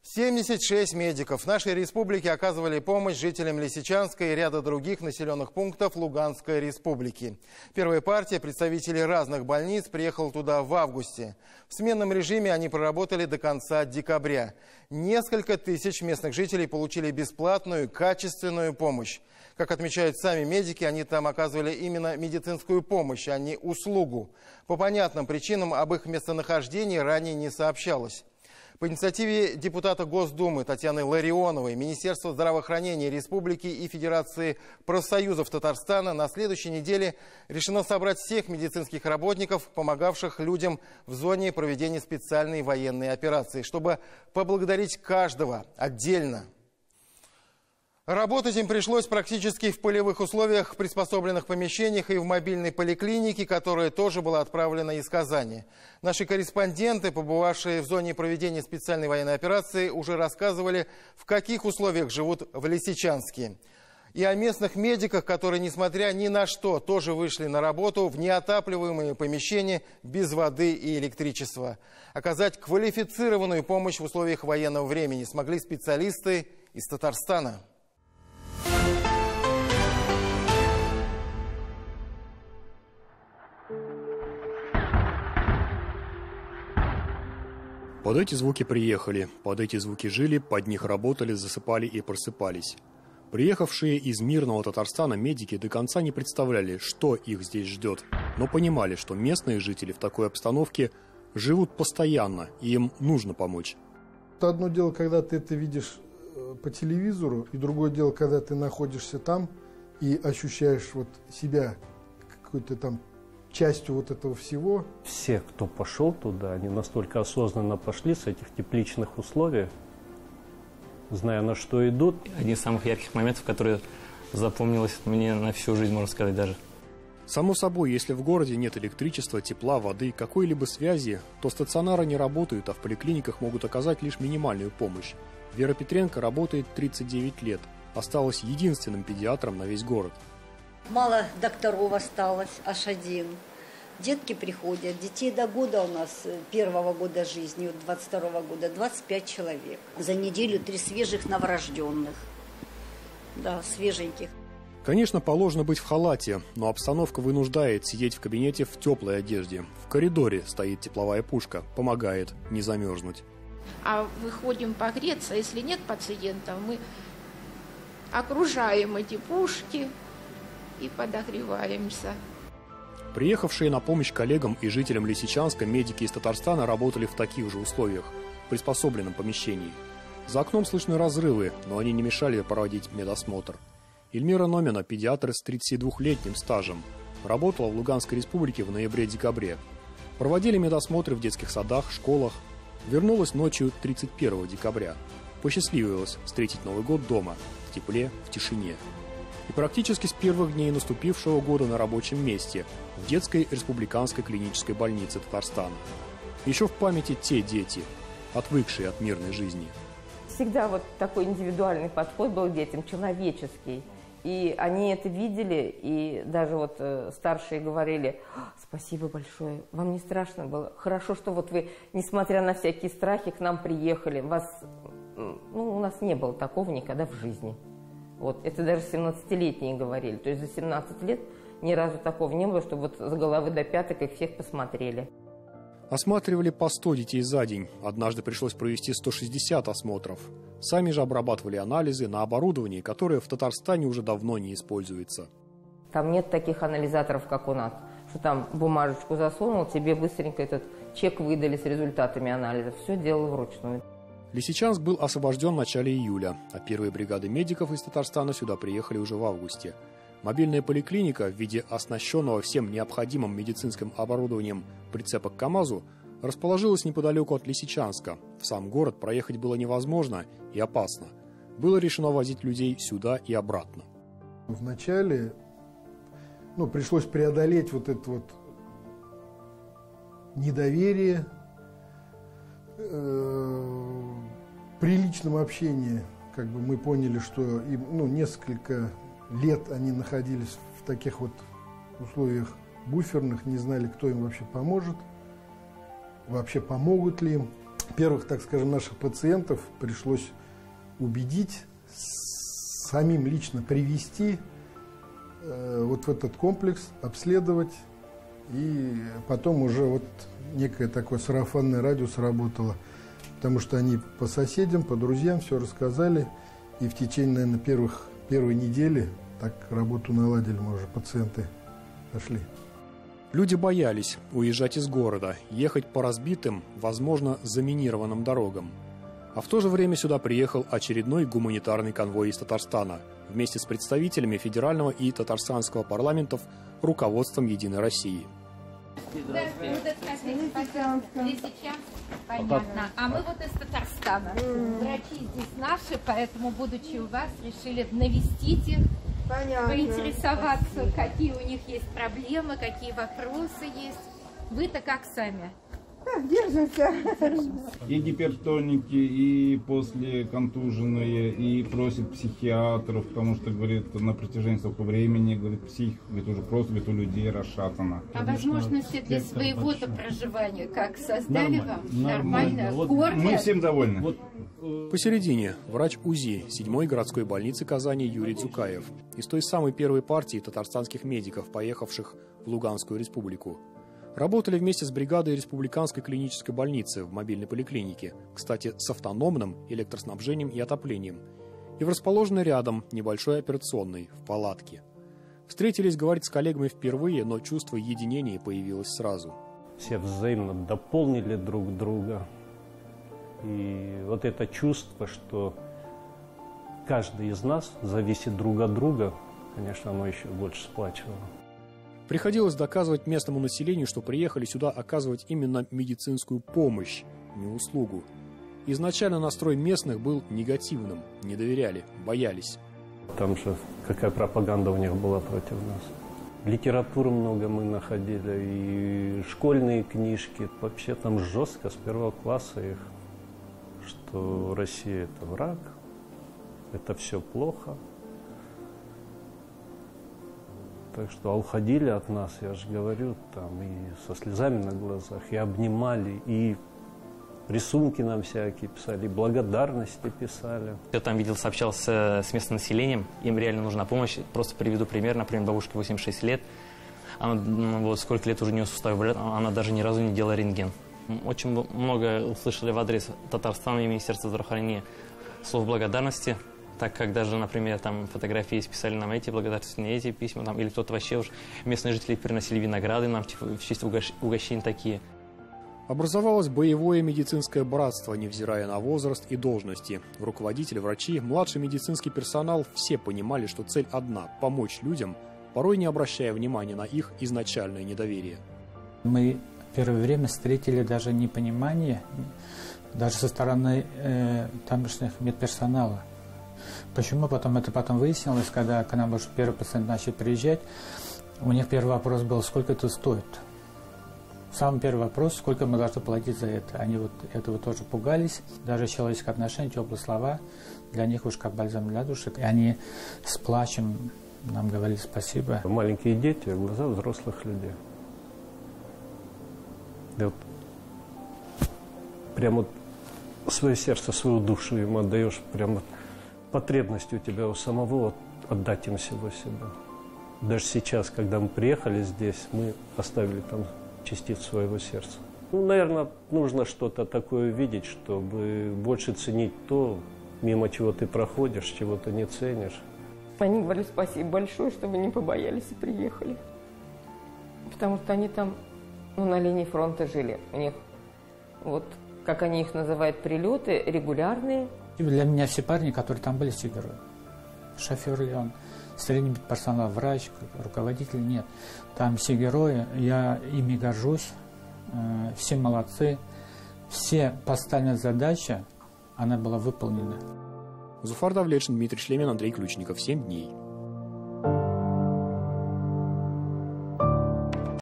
76 медиков в нашей республике оказывали помощь жителям Лисичанска и ряда других населенных пунктов Луганской республики. Первая партия представителей разных больниц приехала туда в августе. В сменном режиме они проработали до конца декабря. Несколько тысяч местных жителей получили бесплатную, качественную помощь. Как отмечают сами медики, они там оказывали именно медицинскую помощь, а не услугу. По понятным причинам об их местонахождении ранее не сообщалось. По инициативе депутата Госдумы Татьяны Ларионовой Министерство здравоохранения Республики и Федерации профсоюзов Татарстана на следующей неделе решено собрать всех медицинских работников, помогавших людям в зоне проведения специальной военной операции, чтобы поблагодарить каждого отдельно. Работать им пришлось практически в полевых условиях, приспособленных помещениях и в мобильной поликлинике, которая тоже была отправлена из Казани. Наши корреспонденты, побывавшие в зоне проведения специальной военной операции, уже рассказывали, в каких условиях живут в Лисичанске. И о местных медиках, которые, несмотря ни на что, тоже вышли на работу в неотапливаемые помещения без воды и электричества. Оказать квалифицированную помощь в условиях военного времени смогли специалисты из Татарстана. Под эти звуки приехали, под эти звуки жили, под них работали, засыпали и просыпались. Приехавшие из мирного Татарстана медики до конца не представляли, что их здесь ждет, но понимали, что местные жители в такой обстановке живут постоянно, и им нужно помочь. Одно дело, когда ты это видишь по телевизору, и другое дело, когда ты находишься там и ощущаешь вот себя какой-то там частью вот этого всего. Все, кто пошел туда, они настолько осознанно пошли с этих тепличных условий, зная, на что идут. Один из самых ярких моментов, который запомнилось мне на всю жизнь, можно сказать, даже. Само собой, если в городе нет электричества, тепла, воды, какой-либо связи, то стационары не работают, а в поликлиниках могут оказать лишь минимальную помощь. Вера Петренко работает 39 лет, осталась единственным педиатром на весь город. Мало докторов осталось, аж один. Детки приходят, детей до года у нас, первого года жизни, 22 года, 25 человек. За неделю 3 свежих новорожденных, да, свеженьких. Конечно, положено быть в халате, но обстановка вынуждает сидеть в кабинете в теплой одежде. В коридоре стоит тепловая пушка, помогает не замерзнуть. А выходим погреться, если нет пациентов, мы окружаем эти пушки и подогреваемся. Приехавшие на помощь коллегам и жителям Лисичанска медики из Татарстана работали в таких же условиях, в приспособленном помещении. За окном слышны разрывы, но они не мешали проводить медосмотр. Эльмира Номина, педиатр с 32-летним стажем, работала в Луганской республике в ноябре-декабре. Проводили медосмотры в детских садах, школах. Вернулась ночью 31 декабря. Посчастливилась встретить Новый год дома, в тепле, в тишине. И практически с первых дней наступившего года на рабочем месте, в детской республиканской клинической больнице Татарстана. Еще в памяти те дети, отвыкшие от мирной жизни. Всегда вот такой индивидуальный подход был к детям, человеческий. И они это видели, и даже вот старшие говорили: спасибо большое, вам не страшно было? Хорошо, что вот вы, несмотря на всякие страхи, к нам приехали. У нас не было такого никогда в жизни. Вот, это даже 17-летние говорили. То есть за 17 лет ни разу такого не было, чтобы вот с головы до пяток их всех посмотрели. Осматривали по 100 детей за день. Однажды пришлось провести 160 осмотров. Сами же обрабатывали анализы на оборудовании, которое в Татарстане уже давно не используется. Там нет таких анализаторов, как у нас, что там бумажечку засунул, тебе быстренько этот чек выдали с результатами анализа. Все делал вручную. Лисичанск был освобожден в начале июля, а первые бригады медиков из Татарстана сюда приехали уже в августе. Мобильная поликлиника в виде оснащенного всем необходимым медицинским оборудованием прицепа к КАМАЗу расположилась неподалеку от Лисичанска. В сам город проехать было невозможно и опасно. Было решено возить людей сюда и обратно. Вначале пришлось преодолеть вот это вот недоверие, при личном общении мы поняли, что несколько лет они находились в таких вот условиях буферных, не знали, кто им вообще поможет, вообще помогут ли им. первых, так скажем, наших пациентов пришлось убедить, самим лично привести вот в этот комплекс, обследовать, и потом уже вот некое такое сарафанное радио сработало, потому что они по соседям, по друзьям все рассказали, и в течение, наверное, первой недели так работу наладили, мы уже пациенты пошли. Люди боялись уезжать из города, ехать по разбитым, возможно, заминированным дорогам. А в то же время сюда приехал очередной гуманитарный конвой из Татарстана вместе с представителями федерального и татарстанского парламентов, руководством «Единой России». Понятно. А мы вот из Татарстана. Врачи здесь наши, поэтому, будучи у вас, решили навестить их, поинтересоваться, какие у них есть проблемы, какие вопросы есть. Вы-то как сами? Держимся. И гипертоники, и после контуженные, и просит психиатров, потому что, говорит, на протяжении столько времени, говорит, псих, говорит, уже просто, говорит, у людей расшатано. А возможности для своего-то проживания как создали вам? Нормально? Вот мы всем довольны. Посередине врач УЗИ 7-й городской больницы Казани Юрий Цукаев из той самой первой партии татарстанских медиков, поехавших в Луганскую республику. Работали вместе с бригадой республиканской клинической больницы в мобильной поликлинике, кстати, с автономным электроснабжением и отоплением, и в расположенной рядом небольшой операционной, в палатке. Встретились, говорит, с коллегами впервые, но чувство единения появилось сразу. Все взаимно дополнили друг друга. И вот это чувство, что каждый из нас зависит друг от друга, конечно, оно еще больше сплачивало. Приходилось доказывать местному населению, что приехали сюда оказывать именно медицинскую помощь, не услугу. Изначально настрой местных был негативным, не доверяли, боялись. Там же какая пропаганда у них была против нас. Литературу много мы находили, и школьные книжки. Вообще там жестко с первого класса их, что Россия – это враг, это все плохо. Так что уходили от нас, я же говорю, там и со слезами на глазах, и обнимали, и рисунки нам всякие писали, и благодарности писали. Я там виделся, общался с местным населением, им реально нужна помощь. Просто приведу пример, например, бабушке 86 лет, она вот сколько лет уже у нее суставы болят, она даже ни разу не делала рентген. Очень много услышали в адрес Татарстана и Министерства здравоохранения слов благодарности. Так как даже, например, там фотографии писали нам эти благодарственные, эти письма, там, или кто-то вообще уж местные жители приносили винограды нам в честь угощений такие. Образовалось боевое медицинское братство, невзирая на возраст и должности. Руководители, врачи, младший медицинский персонал – все понимали, что цель одна – помочь людям, порой не обращая внимания на их изначальное недоверие. Мы первое время встретили даже непонимание, даже со стороны тамошних медперсонала. Почему? Потом выяснилось, когда к нам уже первый пациент начал приезжать, у них первый вопрос был, сколько это стоит. Самый первый вопрос, сколько мы должны платить за это. Они вот этого тоже пугались. Даже человеческое отношение, теплые слова, для них уж как бальзам для души. И они с плачем нам говорили спасибо. Маленькие дети в глаза взрослых людей. И вот прямо свое сердце, свою душу им отдаешь, прямо потребность у тебя у самого отдать им всего себя. Даже сейчас, когда мы приехали здесь, мы оставили там частицу своего сердца. Ну, наверное, нужно что-то такое видеть, чтобы больше ценить то, мимо чего ты проходишь, чего ты не ценишь. Они говорили спасибо большое, что вы не побоялись и приехали. Потому что они там на линии фронта жили. У них, вот, как они их называют, прилеты регулярные. Для меня все парни, которые там были, все герои. Шофер ли он, средний персонал, врач, руководитель, нет. Там все герои, я ими горжусь, все молодцы. Все поставленная задача, она была выполнена. Зуфар Давлетшин, Дмитрий Шлемин, Андрей Ключников. 7 дней.